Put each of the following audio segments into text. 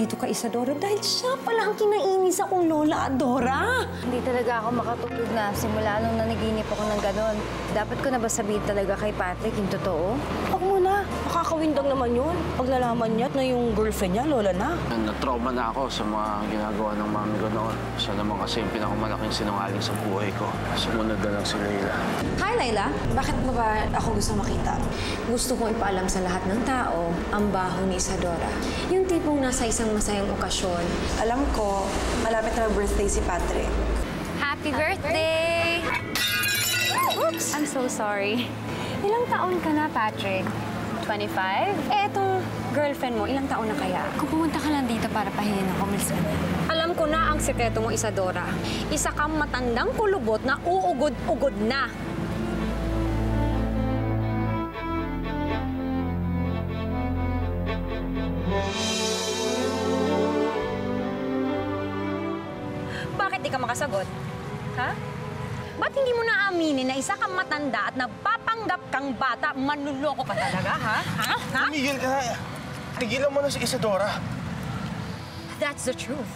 dito kay Isadora dahil siya pala ang kinainis akong Lola Adora. Hindi talaga ako makatulog na simula nung nanaginip ako ng ganon. Dapat ko na ba sabihin talaga kay Patrick yung totoo? Huwag mo na. Makakawindang naman yun. Pag nalaman niya na yung girlfriend niya, Lola na. Na-trauma na ako sa mga ginagawa ng mami ko noon. Siya naman kasi yung pinakamalaking sinungaling sa buhay ko. Sumunod na lang si Layla. Hi, Layla. Bakit mo ba ako gusto makita? Gusto kong ipaalam sa lahat ng tao ang baho ni Isadora. Yung tipong nasa isang masayang okasyon. Alam ko, malapit na birthday si Patrick. Happy birthday! Oops! I'm so sorry. Ilang taon ka na, Patrick? 25? Eh, itong girlfriend mo, ilang taon na kaya? Kung pumunta ka lang dito para pahingin ako, Miss Ana. Alam ko na ang sekreto mo, Isadora. Isa kang matandang kulubot na uugod-ugod na. Bakit di ka makasagot? Ha? Ba't hindi mo na aminin na isa kang matanda at napapanggap kang bata, manluloko ka talaga, ha? Ha? Tumigil ka na. Tigilan mo na si Isadora. That's the truth.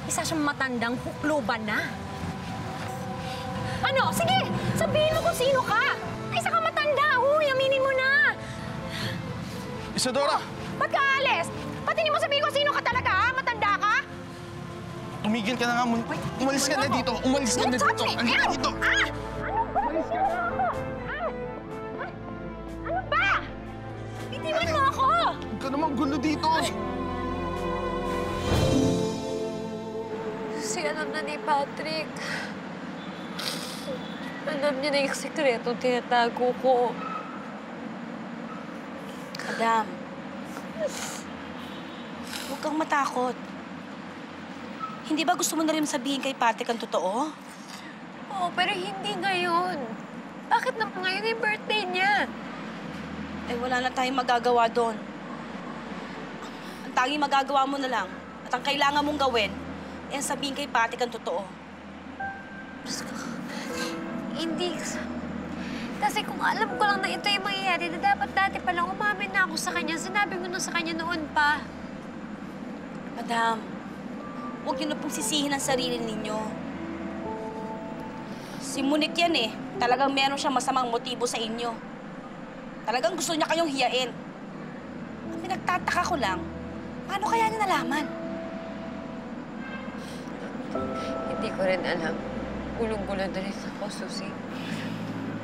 Isa siyang matandang hukluban na. Ano? Sige! Sabihin mo kung sino ka! Isa kang matanda! Huy, aminin mo na! Isadora! Ba't ka alis? Ba't hindi mo sabihin kung sino ka talaga, ha? Matanda ka? Tumigil ka na nga. Umalis ka na dito. Umalis ka na dito. Halika dito. Ah! Ano ba? Umalis ka na ako! Ah! Ah! Ano ba? Bitiwan mo ako! Huwag ka namang gulo dito. Kasi alam na ni Patrick. Alam niya na yung sekretong tinatago ko. Madam, huwag kang matakot. Hindi ba gusto mo na rin sabihin kay Patrick ang totoo? Oo, pero hindi ngayon. Bakit na ngayon yung birthday niya? Eh, wala na tayong magagawa doon. Ang tanging magagawa mo na lang at ang kailangan mong gawin ay ang sabihin kay Patrick ang totoo. Hindi. Kasi kung alam ko lang na ito yung mangyayari, na dapat dati pa lang umamin na ako sa kanya. Sinabi ko na sa kanya noon pa. Madam, huwag niyo na pong sisihin ang sarili ninyo. Si Monique yan eh. Talagang meron siyang masamang motibo sa inyo. Talagang gusto niya kayong hiyain. Ang pinagtataka ko lang, paano kaya niya nalaman? Hindi ko rin alam. Gulong-gulo na rin ako, Susie.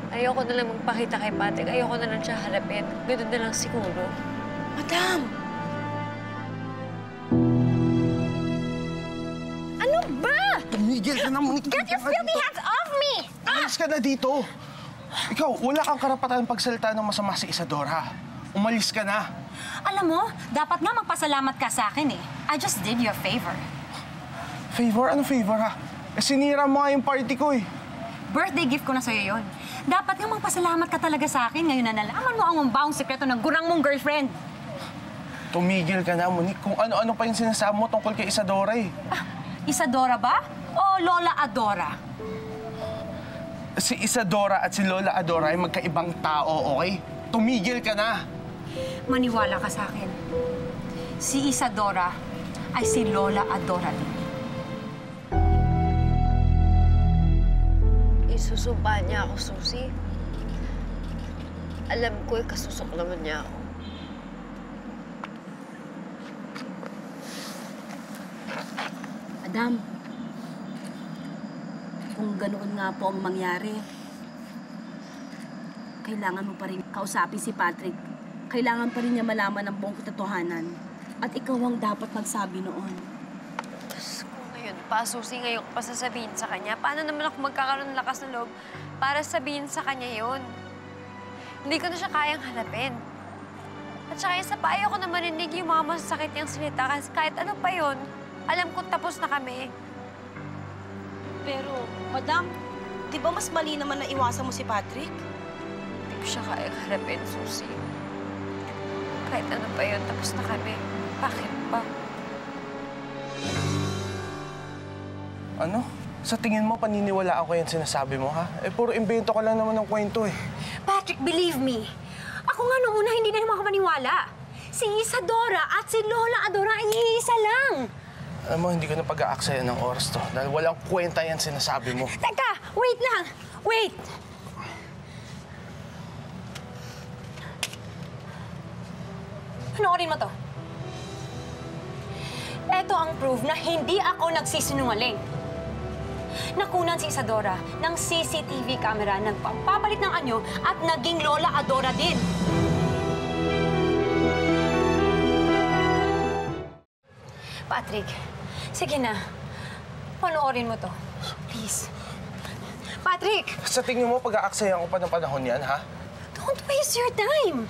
Ayoko na lang magpakita kay Patrick. Ayoko na lang siya harapin. Ganun na lang siguro. Madam! Ano ba? Tumigil ka na. Get your filthy hands off me! Umalis ka na dito. Ikaw, wala kang karapatan pagsalita ng masama si Isadora. Umalis ka na. Alam mo, dapat nga magpasalamat ka sa akin eh. I just did you a favor. Favor? Ano favor, ha? Eh, sinira mo nga yung party ko, eh. Birthday gift ko na sa'yo yun. Dapat nga magpasalamat ka talaga sa akin ngayon na nalaman mo ang mambahong sekreto ng gurang mong girlfriend. Tumigil ka na, Monique. Kung ano-ano pa yung sinasabi mo tungkol kay Isadora, eh. Ah, Isadora ba? O Lola Adora? Si Isadora at si Lola Adora ay magkaibang tao, okay? Tumigil ka na. Maniwala ka sa akin. Si Isadora ay si Lola Adora din. Isusumpa niya ako, Susie. Alam ko, kasusok naman niya ako. Madam, kung ganoon nga po ang mangyari, kailangan mo pa rin kausapin si Patrick. Kailangan pa rin niya malaman ang buong katotohanan. At ikaw ang dapat magsabi noon. Diyos ko, ngayon pa, Susie, ngayon ko pa sasabihin sa kanya. Paano naman ako magkakaroon ng lakas ng loob para sabihin sa kanya yon? Hindi ko na siya kayang hanapin. At saka isa pa, ayoko na marinig yung mga masasakit niyang salita. Kasi kahit ano pa yon, alam ko tapos na kami. Pero, Madam, di ba mas mali naman na iwasan mo si Patrick? Hindi ko siya kayang hanapin, Susie. Kahit ano pa yun, tapos na kami. Bakit pa? Ano? Sa tingin mo, paniniwala ako yung sinasabi mo, ha? Eh, puro imbento ka lang naman ng kwento, eh. Patrick, believe me. Ako nga noong una hindi na naman ako maniwala. Si Isadora at si Lola Adora ay iisa lang. Alam mo, hindi ko na pag-aaksaya ng oras to. Dahil walang kwenta yan sinasabi mo. Teka! Wait lang! Wait! Panoorin mo to. Ito ang proof na hindi ako nagsisinungaling. Nakunan si Isadora ng CCTV camera, nagpapalit ng anyo at naging Lola Adora din. Patrick, sige na. Panoorin mo to. Please. Patrick! Sa tingin mo, pag-aaksaya ko pa ng panahon yan, ha? Don't waste your time.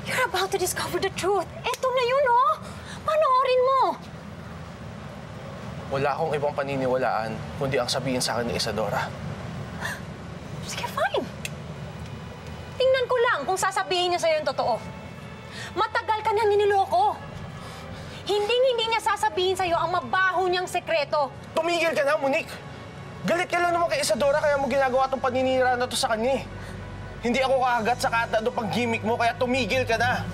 You're about to discover the truth. Eto na yun, oh. Panoorin mo. Wala akong ibang paniniwalaan kundi ang sabihin sa akin ni Isadora. Sige, fine. Tingnan ko lang kung sasabihin niya sa'yo yung totoo. Matagal ka nang niniloko. Hindi niya sasabihin sa'yo ang mabaho niyang sekreto. Tumigil ka na, Monique! Galit ka lang naman kay Isadora kaya mo ginagawa itong paninira na to sa kanya, eh. Hindi ako kakagat sa kata pang gimmick mo, kaya tumigil ka na.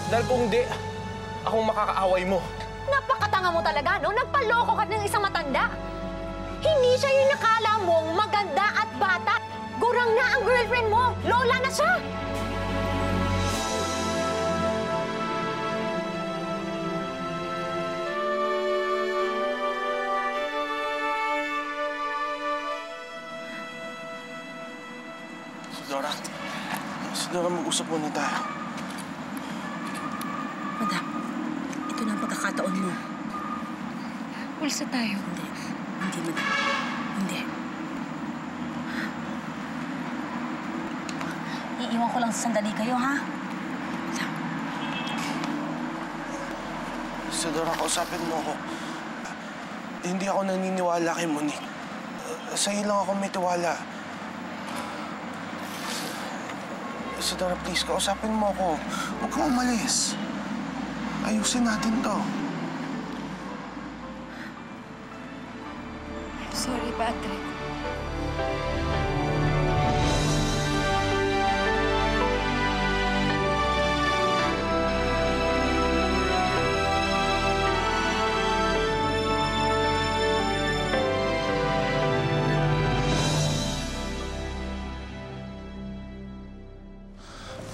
Dahil kung hindi, akong makakaaway mo. Napakatanga mo talaga, no? Nagpaloko ka ng isang matanda. Hindi siya yung nakala mong maganda at bata. Gurang na ang girlfriend mo. Lola na siya. Isadora, mag-usap muna tayo. Madam, ito na ang pagkakataon mo. Ulsa tayo. Hindi, madam. Hindi. Iiwan ko lang sa sandali kayo, ha? Isadora, kausapin mo ako. Hindi ako naniniwala kay Monique. Sa'yo lang ako may tiwala. Isadora, please, kausapin mo ako. Huwag kang umalis. Ayusin natin to. Sorry, Patrick.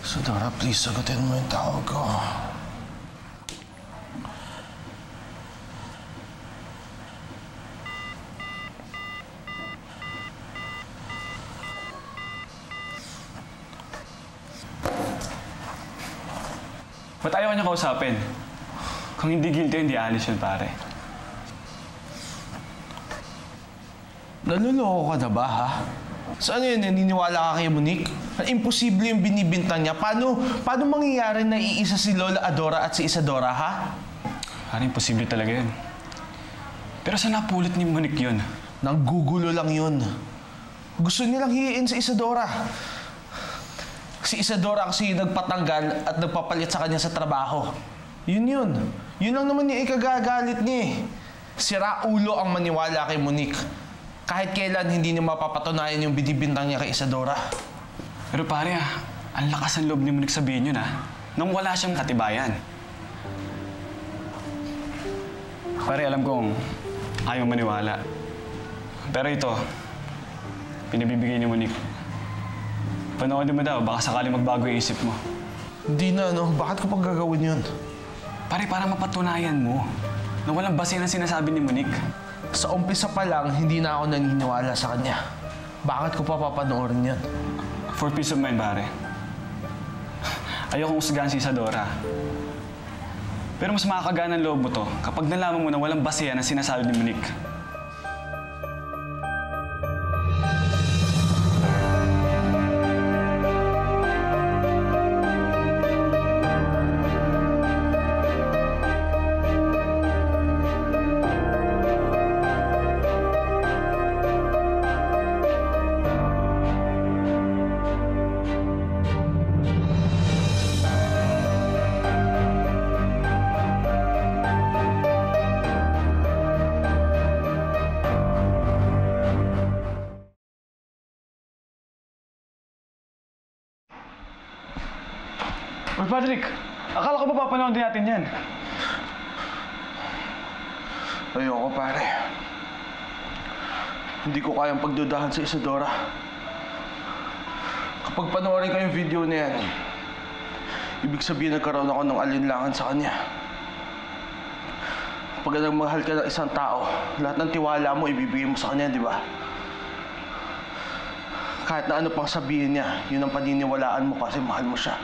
Isadora, please, sagutin mo yung tawag ko. Ba't ayaw ka niya kausapin? Kung hindi guilty, hindi alis yun, pare. Naluloko ka na ba, ha? Saan yun? Naniniwala ka kay Monique? Imposible yung binibintang niya. Paano mangyayari na iisa si Lola Adora at si Isadora, ha? Pare, imposible talaga yun. Pero saan napulit ni Monique yun? Nanggugulo lang yun. Gusto nilang hihiin si Isadora. Si Isadora kasi yung nagpatanggal at nagpapalit sa kanya sa trabaho. Yun. Yun lang naman yung ikagagalit niya, eh. Sira ulo ang maniwala kay Monique. Kahit kailan hindi niya mapapatunayan yung binibintang niya kay Isadora. Pero pare, ang lakas ng loob ni Monique sabihin yun, nang wala siyang katibayan. Pare, alam kong ayaw maniwala. Pero ito, pinabibigay ni Monique. Panoodin mo daw, baka sakali magbago yung isip mo. Hindi na, no? Bakit ko pang gagawin yun? Pare, para mapatunayan mo na walang base ng sinasabi ni Monique. Sa umpisa pa lang, hindi na ako naniniwala sa kanya. Bakit ko pa papanoorin yan? For peace of mind, pare. Ayokong usgahan si Isadora. Pero mas makakagaan ang loob mo to kapag nalaman mo na walang basehan ang sinasabi ni Monique. Patrick, akala ko ba papanood din natin yan? Ayoko, pare. Hindi ko kayang pagdudahan sa Isadora. Kapag panoorin ko yung video na yan, ibig sabihin nagkaroon ako ng alinlangan sa kanya. Pag nagmahal ka ng isang tao, lahat ng tiwala mo ibibigay mo sa kanya, di ba? Kahit na ano pang sabihin niya, yun ang paniniwalaan mo kasi mahal mo siya.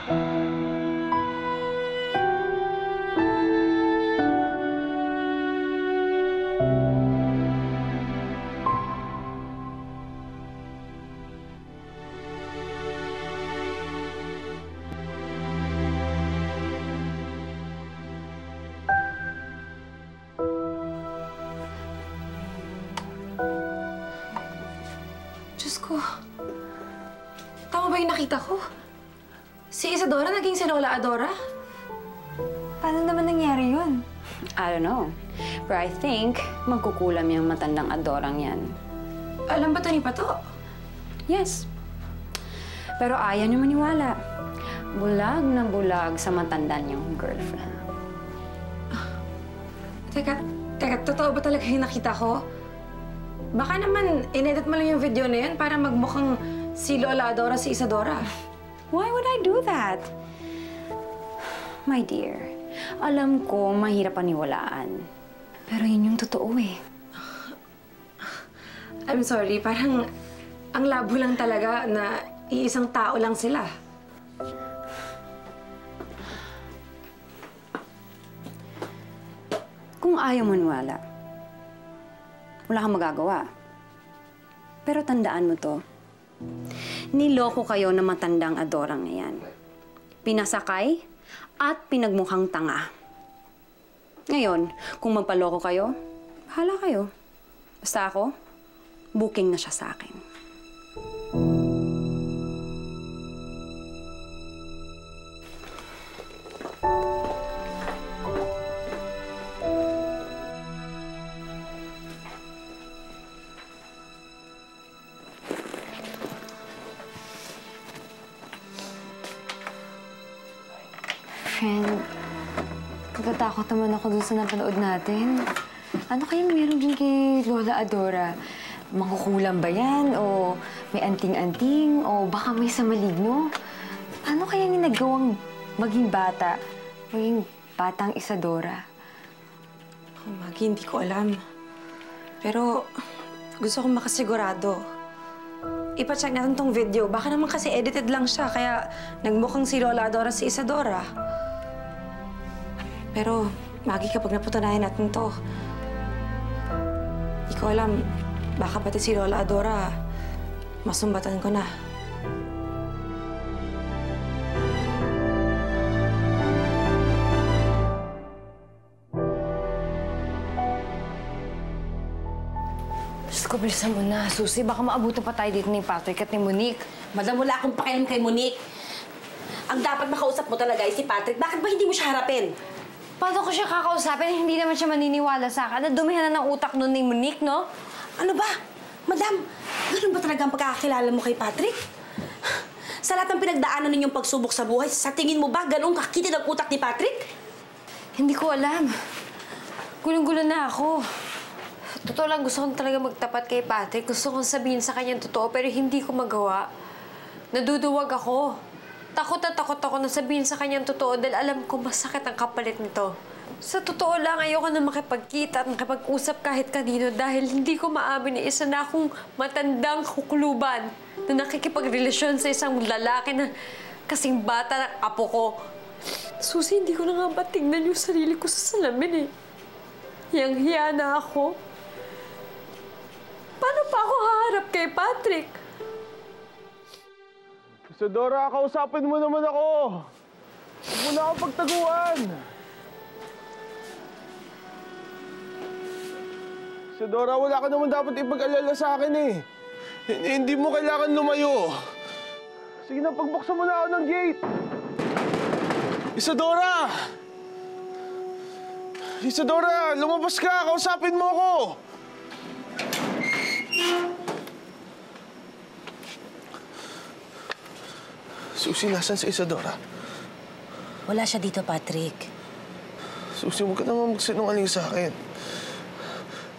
Diyos ko. Tama ba yung nakita ko? Si Isadora naging si Lola Adora? Paano naman nangyari yun? I don't know. But I think magkukulam yung matandang Adorang yan. Alam ba ito ni Pato? Yes. Pero ayaw niyo maniwala. Bulag na bulag sa matanda niyong girlfriend. Teka, totoo ba talaga yung nakita ko? Baka naman, inedit mo lang yung video na yun para magmukhang si Lola Adora si Isadora. Why would I do that? My dear, alam ko mahirap paniwalaan. Pero yun yung totoo eh. I'm sorry, parang ang labo lang talaga na iisang tao lang sila. Kung ayaw maniwala, wala kang magagawa. Pero tandaan mo to, niloko kayo ng matandang Adorang na yan. Pinasakay at pinagmukhang tanga. Ngayon, kung magpaloko kayo, bahala kayo. Basta ako, booking na siya sa akin. Friend, natatakot naman ako dun sa napanood natin. Ano kayang meron din kay Lola Adora? Mangkukulam ba yan? O may anting-anting? O baka may sa maligno? Ano kaya yung nagawang maging bata? Maging batang Isadora? Oh, Maggie, hindi ko alam. Pero gusto kong makasigurado. Ipacheck natin tong video. Baka naman kasi edited lang siya, kaya nagmukhang si Lola Adora si Isadora. Pero, Maggie, kapag napatunayan natin to, di ko alam, baka pati si Lola Adora, masumbatan ko na. Diyos ko, bilisan mo na, Susie. Baka maabutan pa tayo dito ni Patrick at ni Monique. Madam, wala akong pakialam kay Monique. Ang dapat makausap mo talaga ay si Patrick. Bakit ba hindi mo siya harapin? Paano ko siya kakausapin? Hindi naman siya maniniwala sa akin. Nadumihan na ng utak nun ni Monique, no? Ano ba? Madam, ganun ba talaga ang pagkakakilala mo kay Patrick? Sa lahat ng pinagdaanan ninyong pagsubok sa buhay, sa tingin mo ba ganun kakitid ang utak ni Patrick? Hindi ko alam. Gulong-gulo na ako. Totoo lang, gusto kong talaga magtapat kay Patrick. Gusto kong sabihin sa kanya totoo, pero hindi ko magawa. Naduduwag ako. Takot na takot ako na sabihin sa kanya totoo dahil alam ko masakit ang kapalit nito. Sa totoo lang, ayoko na makipagkita at makipag-usap kahit kanino dahil hindi ko maamin na isa na akong matandang kukuluban na nakikipagrelasyon sa isang lalaki na kasing bata ng apo ko. Susie, hindi ko na nga ba tingnan yung sarili ko sa salamin eh. Hiyang-hiya na ako. Paano pa ako haharap kay Patrick? Isadora, kausapin mo naman ako. Huwag mo na ako pagtaguan. Isadora, wala ka naman dapat ipag-alala sa akin eh. Hindi mo kailangan lumayo. Sige na, pagbuksan mo na ako ng gate. Isadora! Isadora, lumabas ka! Kausapin mo ako! Susie, nasan si Isadora? Wala siya dito, Patrick. Susie, huwag ka naman magsinungaling sa akin.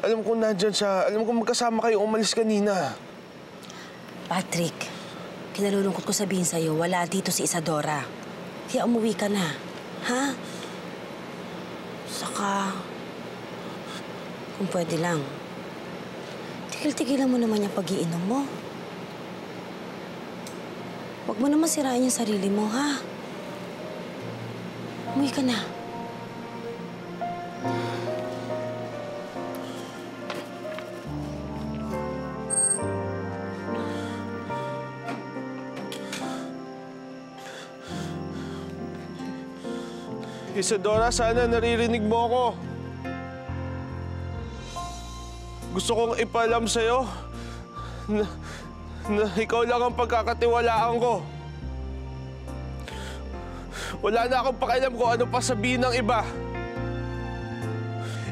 Alam ko nandyan siya. Alam ko magkasama kayo umalis kanina. Patrick, kinalulungkot ko sabihin sa'yo, wala dito si Isadora. Kaya umuwi ka na. Ha? Saka, kung pwede lang, tigil-tigilan mo naman yung pag-iinom mo. Huwag mo naman sirain yung sarili mo, ha? Umuwi ka na. Isadora, sana naririnig mo ako. Gusto kong ipaalam sa'yo na ikaw lang ang pagkakatiwalaan ko. Wala na akong pakialam kung ano pa sabihin ng iba.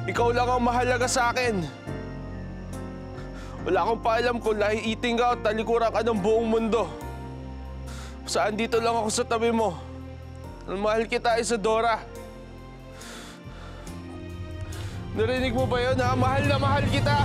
Ikaw lang ang mahalaga sa akin. Wala akong pakialam kung lahiiting ka o talikuran ka ng buong mundo. Saan dito lang ako sa tabi mo. Mahal kita, Isadora. Narinig mo ba yun, ha? Mahal na mahal kita!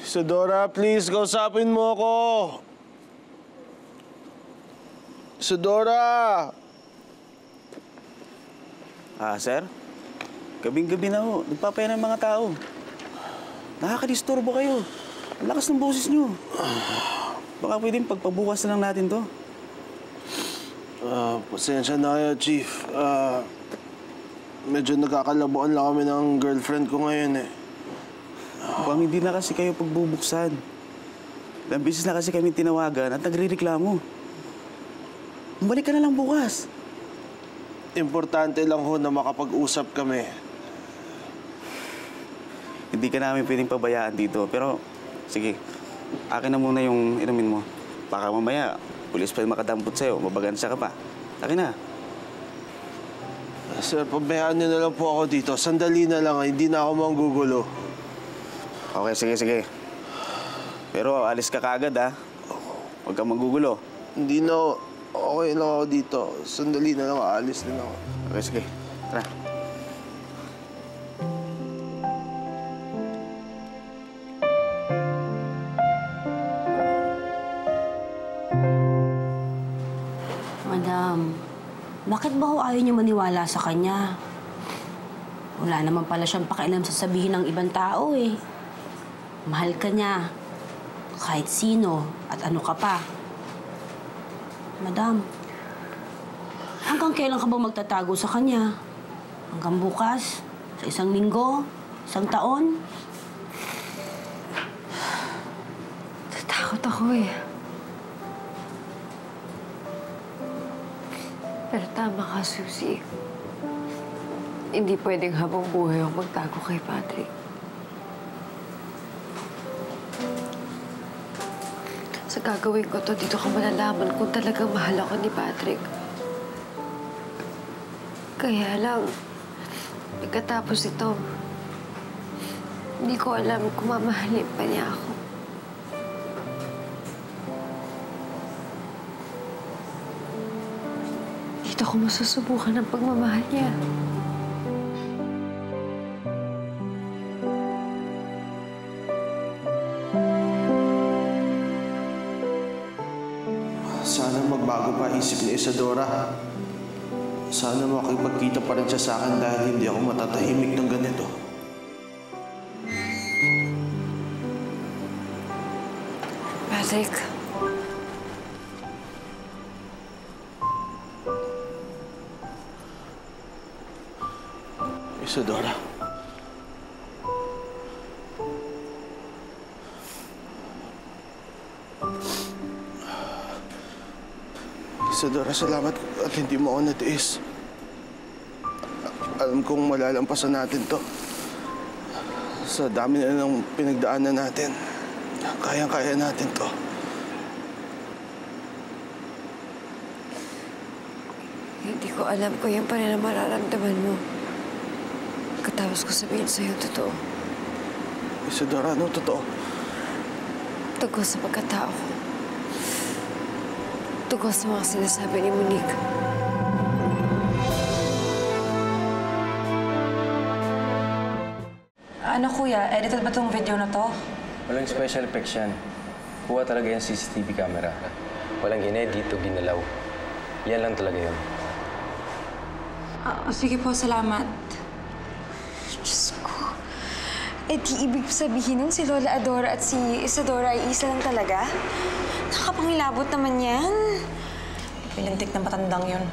Isadora, please, kausapin mo ako. Isadora! Sir? Gabing-gabi na ho. Nagpapaya ng mga tao. Nakakadisturbo kayo. Ang lakas ng boses nyo. Baka pwedeng pagpabukas na lang natin to. Pasensya na kayo, Chief. Medyo nagkakalabuan lang kami ng girlfriend ko ngayon, eh. Mukhang hindi na kasi kayo pagbubuksan. Ilang beses na kasi kami tinawagan at nagre-reklamo. Bumalik ka na lang bukas. Importante lang ho na makapag-usap kami. Hindi ka namin pwedeng pabayaan dito. Pero, sige, akin na muna yung inumin mo. Baka mamaya, pulis pa makadampot sa'yo, mabagansya ka pa. Akin na. Sir, pabayaan niyo na lang po ako dito. Sandali na lang, hindi na ako manggugulo. Okay, sige. Pero alis ka kaagad, ha? Huwag kang magugulo. Hindi na, okay lang ako dito. Sandali na lang, aalis din ako. Okay, sige. Tara. Madam, bakit ba ho ayaw niyo maniwala sa kanya? Wala naman pala siyang pakialam sa sabihin ng ibang tao, eh. Mahal ka niya. Kahit sino at ano ka pa. Madam, hanggang kailan ka ba magtatago sa kanya? Hanggang bukas? Sa 1 linggo? 1 taon? Tatakot ako, eh. Pero tama ka, Susie. Hindi pwedeng habang buhay ako magtago kay Patrick. Sa gagawin ko to, dito ka malalaman kung talagang mahal ako ni Patrick. Kaya lang, pagkatapos ito, hindi ko alam kung mamahalin pa niya ako. Dito ko masusubukan ang pagmamahal niya. Sana magbago pa isip ni Isadora. Sana makipagkita pa rin siya sa akin dahil hindi ako matatahimik ng ganito. Patrick. Isadora. Isadora, salamat at hindi mo ako natiis. Alam kong malalampasan natin to. Sa dami na ng pinagdaanan natin, kayang-kaya natin to. Hindi ko alam kung yan pa rin ang mararamdaman mo. Katapos gusto ko sabihin sa'yo, totoo. Isadora, ano totoo? Tungkol sa pagkatao ko. Tungkol sa mga sinasabi ni Monique. Ano kuya, edited ba tong video na to? Walang special effects yan. Kuha talaga yung CCTV camera. Walang inedit o ginalaw. Yan lang talaga yun. Sige po, salamat. Diyos ko. Eh di ibig sabihin nun si Lola Adora at si Isadora ay isa lang talaga? Nakapangilabot naman yan. Pilintik ng matandang yun.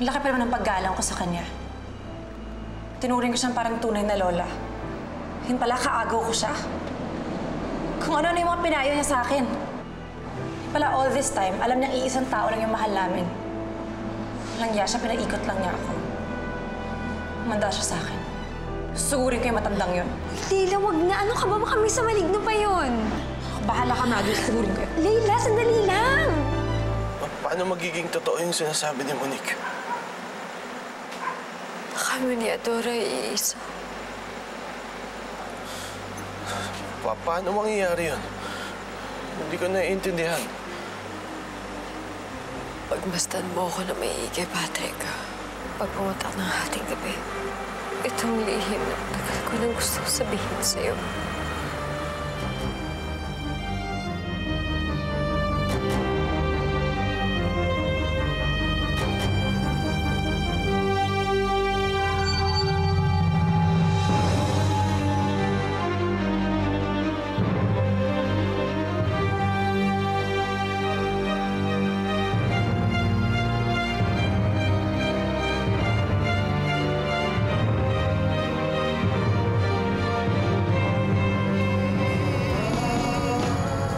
Laki pa naman ng paggalang ko sa kanya. Tinuring ko siyang parang tunay na lola. Yun pala, kaagaw ko siya. Kung ano-ano yung mga pinayo niya sa akin. Yun pala, all this time, alam niyang iisang tao lang yung mahal namin. Walang iya siya, pinaikot lang niya ako. Manda siya sa akin. Susugurin ko yung matandang yun. Leila, wag na. Ano ka ba? Baka may sa maligno pa yun. Bahala ka na, susugurin ko yun. Leila, sandali lang. Paano magiging totoo yung sinasabi ni Monique? Kami ni Adora ay iisa. Paano mangyayari yun? Hindi ko naiintindihan. Pagmasdan mo ako na may kay Patrick. Pag pumatak ng hating gabi, itong lihim na tagal ko nang gusto sabihin sa'yo.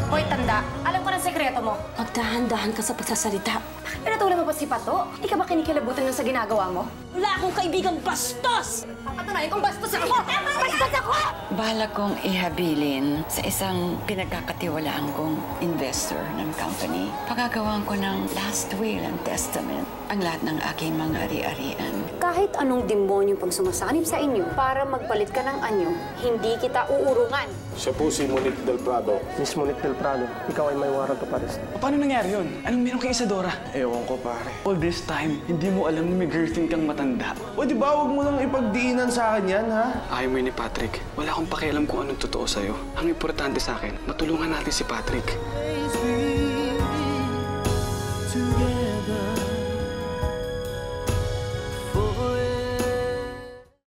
Hoy, tanda. Alam ko ng sekreto mo. Magdahan-dahan ka sa pagsasalita. Pinatulan mo pa si Pato? Di ka ba kinikilabutan sa ginagawa mo? Wala akong kaibigang bastos! Papatunayan kung bastos ako! Bastos ako! Balak kong ihabilin sa isang pinagkakatiwalaan kong investor ng company. Pagagawan ko ng last will and testament ang lahat ng aking mga ari-arian. Kahit anong demonyong pag sumasanib sa inyo para magpalit ka ng anyo, hindi kita uurungan. Siya po si Monique Del Prado. Miss Monique Del Prado, ikaw ay may warrant of arrest. Paano nangyari yun? Anong meron kay Isadora? Ewan ko, pare. All this time, hindi mo alam na may girlfriend kang matanda. O di ba, huwag mo lang ipagdiinan sa akin yan, ha? Ayaw mo yun ni Patrick. Wala akong pakialam kung anong totoo sa'yo. Ang importante sa akin, matulungan natin si Patrick.